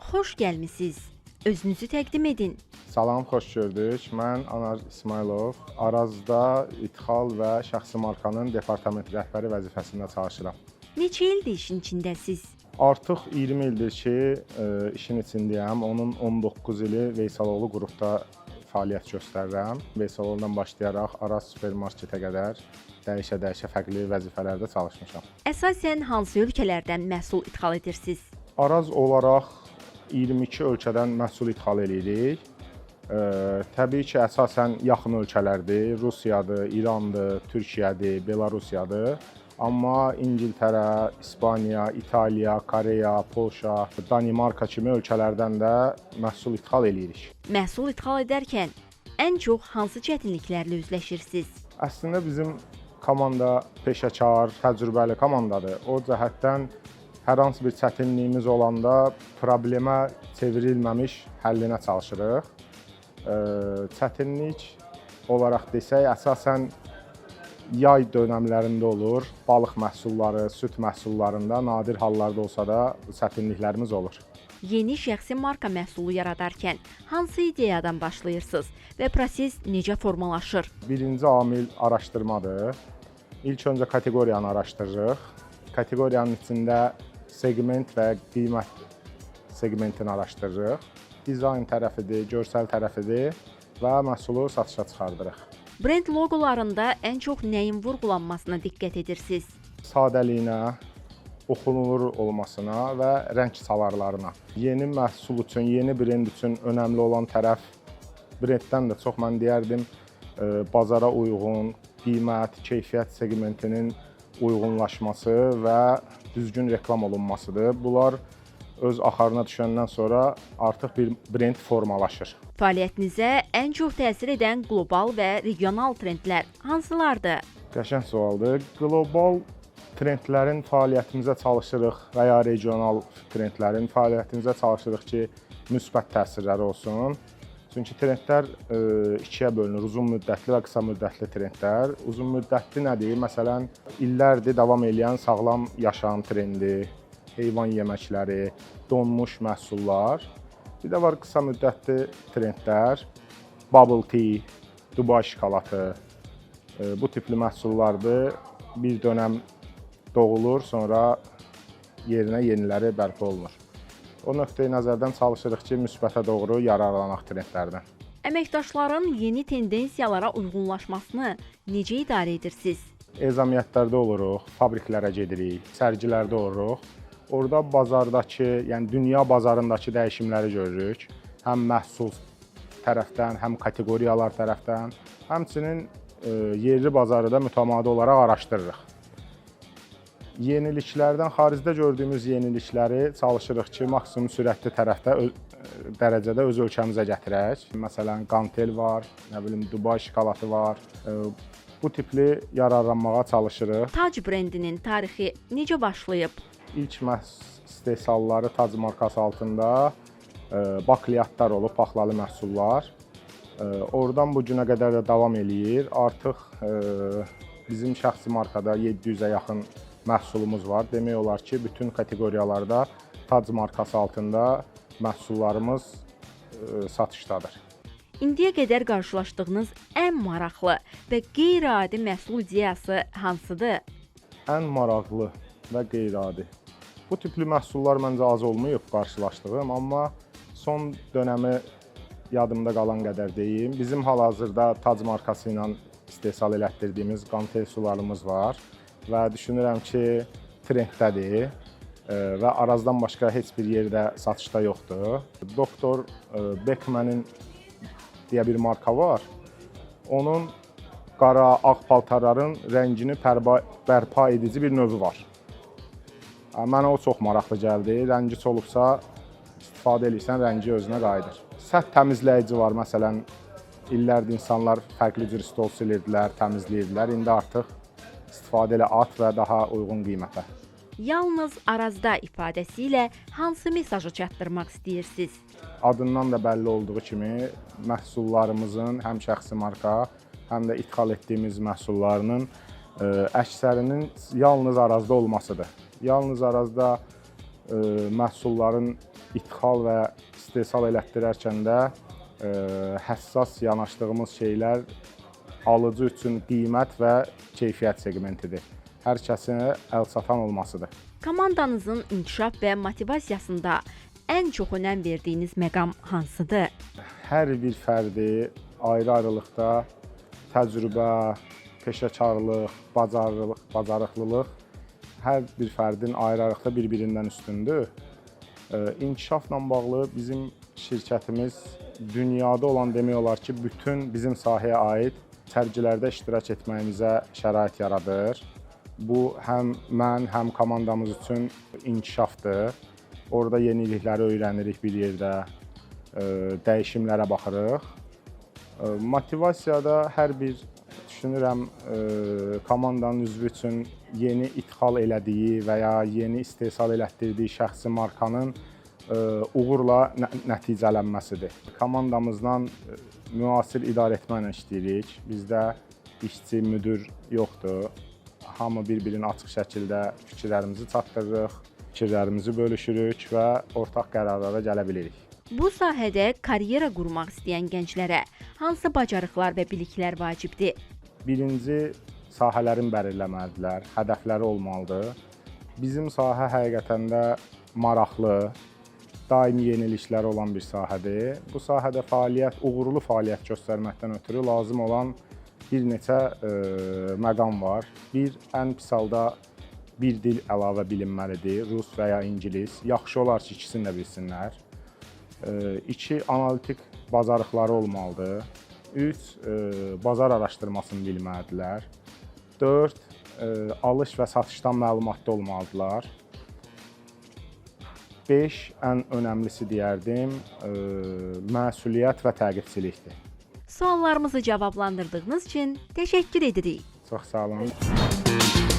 xoş gəlmisiniz. Özünüzü təqdim edin. Salam, xoş gördük. Mən Anar İsmailov. Arazda ixal və şəxsi markanın departament rəhbəri vəzifəsində çalışıram. Neçə ildir işin içindəsiz? Artıq 20 ildir ki, işin içindəyəm. Onun 19 ili Veysaloğlu qrupda fəaliyyət göstərirəm. Veysaloğludan başlayaraq Araz supermarketə qədər dəyişə-dəyişə fərqli vəzifələrdə çalışmışam. Əsasən hansı ölkələrdən məhsul ixal edirsiniz? Araz olaraq 22 ölkədən məhsul ixal edirik. Təbii ki, əsasən yaxın ölkələrdir. Rusiyadır, İrandır, Türkiyədir, Belarusiyadır. Amma İngiltərə, İspaniya, İtaliya, Koreya, Polşa, Danimarka kimi ölkələrdən də məhsul ixal edirik. Məhsul ixal edərkən ən çox hansı çətinliklərlə üzləşirsiniz? Əslində bizim komanda peşəkar, təcrübəli komandadır. O cəhətdən hər hansı bir çətinliyimiz olanda problemə çevrilməmiş həllinə çalışırıq. Çətinlik olaraq desək, əsasən yay dönəmlərində olur. Balıq məhsulları, süd məhsullarında nadir hallarda olsa da çətinliklərimiz olur. Yeni şəxsi marka məhsulu yaradarkən hansı ideyadan başlayırsınız və proses necə formalaşır? Birinci amil araşdırmadır. İlk öncə kateqoriyanı araşdırırıq. Kateqoriyanın içində segment və qiymət segmentini araşdırırıq. Dizayn tərəfidir, görsəl tərəfidir və məhsulu satışa çıxardırıq. Brend loqolarında ən çox nəyin vurğulanmasına diqqət edirsiniz? Sadəliyinə, oxunulur olmasına və rəng çalarlarına. Yeni məhsul üçün, yeni brend üçün önəmli olan tərəf brenddən də çox mən deyərdim, bazara uyğun, qiymət, keyfiyyət segmentinin uyğunlaşması və düzgün reklam olunmasıdır. Bunlar öz axarına düşəndən sonra artıq bir brend formalaşır. Fəaliyyətinizə ən çox təsir edən qlobal və regional trendlər hansılardır? Qəşəng sualdır. Qlobal trendlərin fəaliyyətimizə çalışırıq və ya regional trendlərin fəaliyyətimizə çalışırıq ki, müsbət təsirləri olsun. Çünki trendlər ikiyə bölünür. Uzun müddətli və qısa müddətli trendlər. Uzun müddətli nədir? Məsələn, illərdir davam edən sağlam yaşam trendi, heyvan yeməkləri, donmuş məhsullar. Bir də var qısa müddətli trendlər, bubble tea, Dubai şokolatı, bu tipli məhsullardır. Bir dönəm doğulur, sonra yerinə yeniləri bərpa olunur. O nöqteyi nəzərdən çalışırıq ki, müsbətə doğru yararlanaq trendlərdən. Əməkdaşların yeni tendensiyalara uyğunlaşmasını necə idarə edirsiniz? Ezamiyyətlərdə oluruq, fabriklərə gedirik, sərgilərdə oluruq. Orada bazardakı, yəni dünya bazarındakı dəyişimləri görürük. Həm məhsul tərəfdən, həm kateqoriyalar tərəfdən, həmçinin yerli bazarı da mütəmadi olaraq araşdırırıq. Yeniliklərdən, xaricdə gördüyümüz yenilikləri çalışırıq ki, maksimum sürətli dərəcədə öz ölkəmizə gətirək. Məsələn, qantel var, Dubai şokolatı var. Bu tipli yararlanmağa çalışırıq. Tac brendinin tarixi necə başlayıb? İlk istehsalları Tac markası altında bakliyatlar olub, paxlalı məhsullar. Oradan bu günə qədər də davam eləyir. Artıq bizim şəxsi markada 700-ə yaxın məhsulumuz var. Demək olar ki, bütün kateqoriyalarda Tac markası altında məhsullarımız satışdadır. İndiyə qədər qarşılaşdığınız ən maraqlı və qeyri-adi məhsul ideyası hansıdır? Ən maraqlı və qeyri-adi. Bu tipli məhsullar məncə az olmayıb qarşılaşdığım, amma son dönəmi yadımda qalan qədər deyim. Bizim hal-hazırda Tac markası ilə istehsal elətdirdiyimiz qantel sularımız var və düşünürəm ki, trenddədir və Arazdan başqa heç bir yerdə satışda yoxdur. Doktor Beckman'in deyə bir marka var. Onun qara, ağ paltarların rəngini bərpa edici bir növü var. Mənə o çox maraqlı gəldi. Rəngi solubsa, istifadə edirsən, rəngi özünə qayıdır. Səth təmizləyici var, məsələn, illərdir insanlar fərqli cür stol silirdilər, təmizləyirdilər. İndi artıq istifadə elə at və daha uyğun qiymətə. Yalnız Arazda ifadəsi ilə hansı mesajı çatdırmaq istəyirsiniz? Adından da bəlli olduğu kimi, məhsullarımızın həm şəxsi marka, həm də ixal etdiyimiz məhsullarının əksərinin yalnız Arazda olmasıdır. Yalnız Arazda məhsulların ixal və istehsal elətdirərkən də həssas yanaşdığımız şeylər alıcı üçün qiymət və keyfiyyət segmentidir. Hər kəsin əlçatan olmasıdır. Komandanızın inkişaf və motivasiyasında ən çox önəm verdiyiniz məqam hansıdır? Hər bir fərdi ayrı-ayrılıqda təcrübə, peşəkarlıq, bacarıqlılıq hər bir fərdin ayrı-ayrılıqda bir-birindən üstündür. İnkişafla bağlı bizim şirkətimiz dünyada olan demək olar ki, bütün bizim sahəyə aid sərgilərdə iştirak etməyimizə şərait yaradır. Bu həm mən, həm komandamız üçün inkişafdır. Orada yenilikləri öyrənirik bir yerdə, dəyişimlərə baxırıq. Motivasiyada hər bir düşünürəm komandanın üzvü üçün yeni ixal elədiyi və ya yeni istehsal elətdirdiyi şəxsi markanın uğurla nəticələnməsidir. Komandamızla müasir idarəetmə işləyirik. Bizdə işçi, müdir yoxdur. Hamı bir-birinin açıq şəkildə fikirlərimizi çatdırırıq, fikirlərimizi bölüşürük və ortaq qərarlara gələ bilirik. Bu sahədə karyera qurmaq istəyən gənclərə hansı bacarıqlar və biliklər vacibdir? Birinci, sahələrin belirləməlidirlər, hədəfləri olmalıdır. Bizim sahə həqiqətən də maraqlı, daimi yenilikləri olan bir sahədir. Bu sahədə uğurlu fəaliyyət göstərməkdən ötürü lazım olan bir neçə məqam var. Ən pis halda bir dil əlavə bilinməlidir, rus və ya ingilis. Yaxşı olar ki, ikisini də bilsinlər. 2, analitik bacarıqları olmalıdır. 3, bazar araşdırmasını bilməlidirlər. 4, alış və satışdan məlumatlı olmalıdırlar. 5, ən önəmlisi deyərdim, məsuliyyət və təqibçilikdir. Suallarımızı cavablandırdığınız üçün təşəkkür edirik. Çox sağ olun.